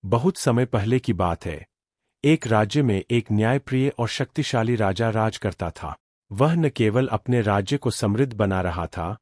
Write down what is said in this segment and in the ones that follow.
बहुत समय पहले की बात है। एक राज्य में एक न्यायप्रिय और शक्तिशाली राजा राज करता था। वह न केवल अपने राज्य को समृद्ध बना रहा था,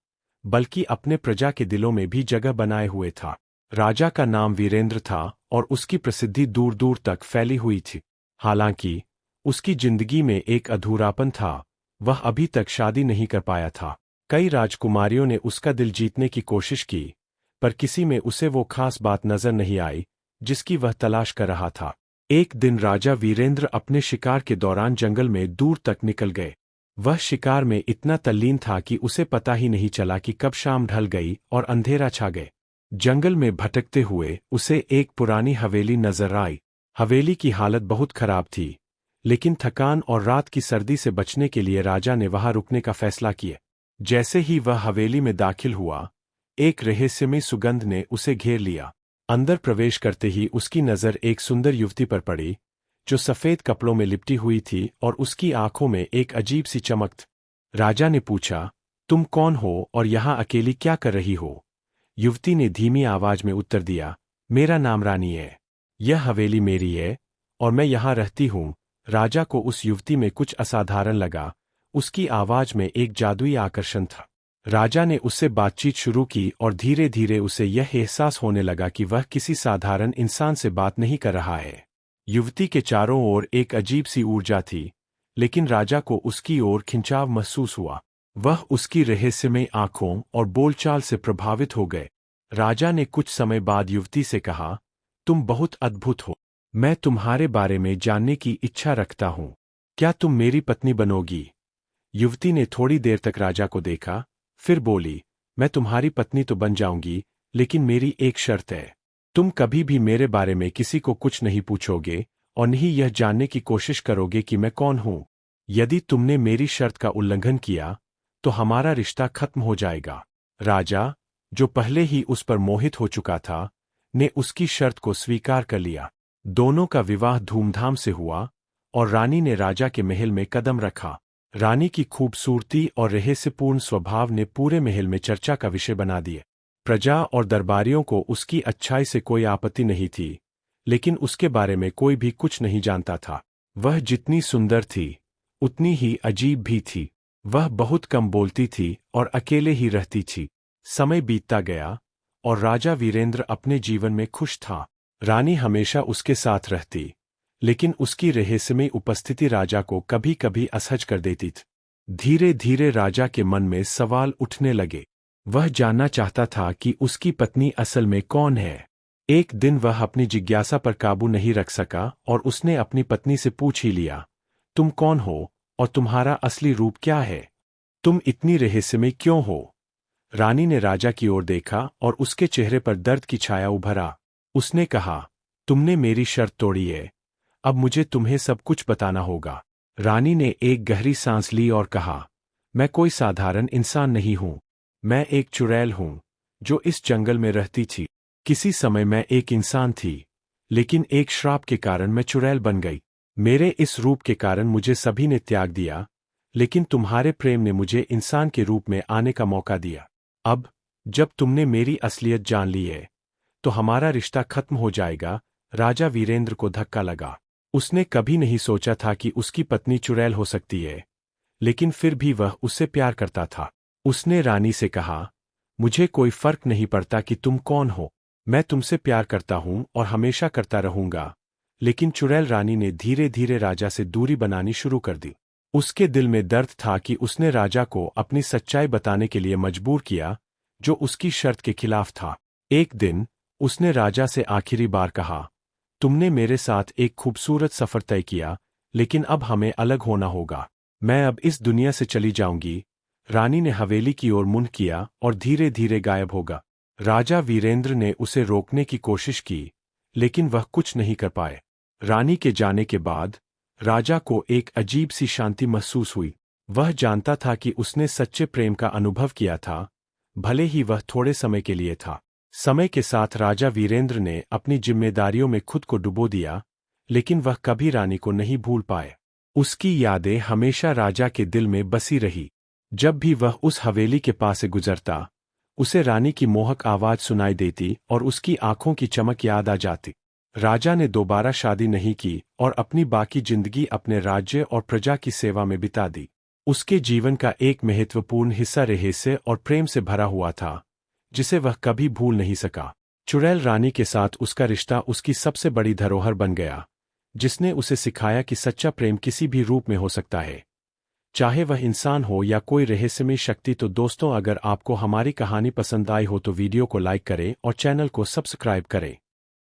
बल्कि अपने प्रजा के दिलों में भी जगह बनाए हुए था। राजा का नाम वीरेंद्र था और उसकी प्रसिद्धि दूर दूर तक फैली हुई थी। हालांकि उसकी जिंदगी में एक अधूरापन था। वह अभी तक शादी नहीं कर पाया था। कई राजकुमारियों ने उसका दिल जीतने की कोशिश की, पर किसी में उसे वो खास बात नजर नहीं आई जिसकी वह तलाश कर रहा था। एक दिन राजा वीरेंद्र अपने शिकार के दौरान जंगल में दूर तक निकल गए। वह शिकार में इतना तल्लीन था कि उसे पता ही नहीं चला कि कब शाम ढल गई और अंधेरा छा गए। जंगल में भटकते हुए उसे एक पुरानी हवेली नजर आई। हवेली की हालत बहुत खराब थी, लेकिन थकान और रात की सर्दी से बचने के लिए राजा ने वहां रुकने का फैसला किया। जैसे ही वह हवेली में दाखिल हुआ, एक रहस्यमय सुगंध ने उसे घेर लिया। अंदर प्रवेश करते ही उसकी नजर एक सुंदर युवती पर पड़ी, जो सफेद कपड़ों में लिपटी हुई थी और उसकी आंखों में एक अजीब सी चमक थी। राजा ने पूछा, तुम कौन हो और यहाँ अकेली क्या कर रही हो? युवती ने धीमी आवाज में उत्तर दिया, मेरा नाम रानी है। यह हवेली मेरी है और मैं यहाँ रहती हूँ। राजा को उस युवती में कुछ असाधारण लगा। उसकी आवाज में एक जादुई आकर्षण था। राजा ने उससे बातचीत शुरू की और धीरे धीरे उसे यह एहसास होने लगा कि वह किसी साधारण इंसान से बात नहीं कर रहा है। युवती के चारों ओर एक अजीब सी ऊर्जा थी, लेकिन राजा को उसकी ओर खिंचाव महसूस हुआ। वह उसकी रहस्यमय आंखों और बोलचाल से प्रभावित हो गए। राजा ने कुछ समय बाद युवती से कहा, तुम बहुत अद्भुत हो। मैं तुम्हारे बारे में जानने की इच्छा रखता हूँ। क्या तुम मेरी पत्नी बनोगी? युवती ने थोड़ी देर तक राजा को देखा, फिर बोली, मैं तुम्हारी पत्नी तो बन जाऊंगी, लेकिन मेरी एक शर्त है। तुम कभी भी मेरे बारे में किसी को कुछ नहीं पूछोगे और नहीं यह जानने की कोशिश करोगे कि मैं कौन हूं। यदि तुमने मेरी शर्त का उल्लंघन किया, तो हमारा रिश्ता खत्म हो जाएगा। राजा, जो पहले ही उस पर मोहित हो चुका था, ने उसकी शर्त को स्वीकार कर लिया। दोनों का विवाह धूमधाम से हुआ और रानी ने राजा के महल में कदम रखा। रानी की खूबसूरती और रहस्यपूर्ण स्वभाव ने पूरे महल में चर्चा का विषय बना दिया। प्रजा और दरबारियों को उसकी अच्छाई से कोई आपत्ति नहीं थी, लेकिन उसके बारे में कोई भी कुछ नहीं जानता था। वह जितनी सुंदर थी, उतनी ही अजीब भी थी। वह बहुत कम बोलती थी और अकेले ही रहती थी। समय बीतता गया और राजा वीरेंद्र अपने जीवन में खुश था। रानी हमेशा उसके साथ रहती, लेकिन उसकी रहस्यमय उपस्थिति राजा को कभी कभी असहज कर देती थी। धीरे धीरे राजा के मन में सवाल उठने लगे। वह जानना चाहता था कि उसकी पत्नी असल में कौन है। एक दिन वह अपनी जिज्ञासा पर काबू नहीं रख सका और उसने अपनी पत्नी से पूछ ही लिया, तुम कौन हो और तुम्हारा असली रूप क्या है? तुम इतनी रहस्यमय क्यों हो? रानी ने राजा की ओर देखा और उसके चेहरे पर दर्द की छाया उभरा। उसने कहा, तुमने मेरी शर्त तोड़ी है। अब मुझे तुम्हें सब कुछ बताना होगा। रानी ने एक गहरी सांस ली और कहा, मैं कोई साधारण इंसान नहीं हूं। मैं एक चुड़ैल हूं, जो इस जंगल में रहती थी। किसी समय मैं एक इंसान थी, लेकिन एक श्राप के कारण मैं चुड़ैल बन गई। मेरे इस रूप के कारण मुझे सभी ने त्याग दिया, लेकिन तुम्हारे प्रेम ने मुझे इंसान के रूप में आने का मौका दिया। अब जब तुमने मेरी असलियत जान ली है, तो हमारा रिश्ता खत्म हो जाएगा। राजा वीरेंद्र को धक्का लगा। उसने कभी नहीं सोचा था कि उसकी पत्नी चुड़ैल हो सकती है, लेकिन फिर भी वह उससे प्यार करता था। उसने रानी से कहा, मुझे कोई फर्क नहीं पड़ता कि तुम कौन हो। मैं तुमसे प्यार करता हूं और हमेशा करता रहूंगा। लेकिन चुड़ैल रानी ने धीरे धीरे राजा से दूरी बनानी शुरू कर दी। उसके दिल में दर्द था कि उसने राजा को अपनी सच्चाई बताने के लिए मजबूर किया, जो उसकी शर्त के खिलाफ था। एक दिन उसने राजा से आखिरी बार कहा, तुमने मेरे साथ एक खूबसूरत सफर तय किया, लेकिन अब हमें अलग होना होगा। मैं अब इस दुनिया से चली जाऊंगी। रानी ने हवेली की ओर मुंह किया और धीरे धीरे गायब होगा। राजा वीरेंद्र ने उसे रोकने की कोशिश की, लेकिन वह कुछ नहीं कर पाए। रानी के जाने के बाद राजा को एक अजीब सी शांति महसूस हुई। वह जानता था कि उसने सच्चे प्रेम का अनुभव किया था, भले ही वह थोड़े समय के लिए था। समय के साथ राजा वीरेंद्र ने अपनी जिम्मेदारियों में खुद को डुबो दिया, लेकिन वह कभी रानी को नहीं भूल पाए। उसकी यादें हमेशा राजा के दिल में बसी रही। जब भी वह उस हवेली के पास से गुजरता, उसे रानी की मोहक आवाज सुनाई देती और उसकी आंखों की चमक याद आ जाती। राजा ने दोबारा शादी नहीं की और अपनी बाकी जिंदगी अपने राज्य और प्रजा की सेवा में बिता दी। उसके जीवन का एक महत्वपूर्ण हिस्सा रहस्य और प्रेम से भरा हुआ था, जिसे वह कभी भूल नहीं सका। चुड़ैल रानी के साथ उसका रिश्ता उसकी सबसे बड़ी धरोहर बन गया, जिसने उसे सिखाया कि सच्चा प्रेम किसी भी रूप में हो सकता है, चाहे वह इंसान हो या कोई रहस्यमय शक्ति। तो दोस्तों, अगर आपको हमारी कहानी पसंद आई हो तो वीडियो को लाइक करें और चैनल को सब्सक्राइब करें।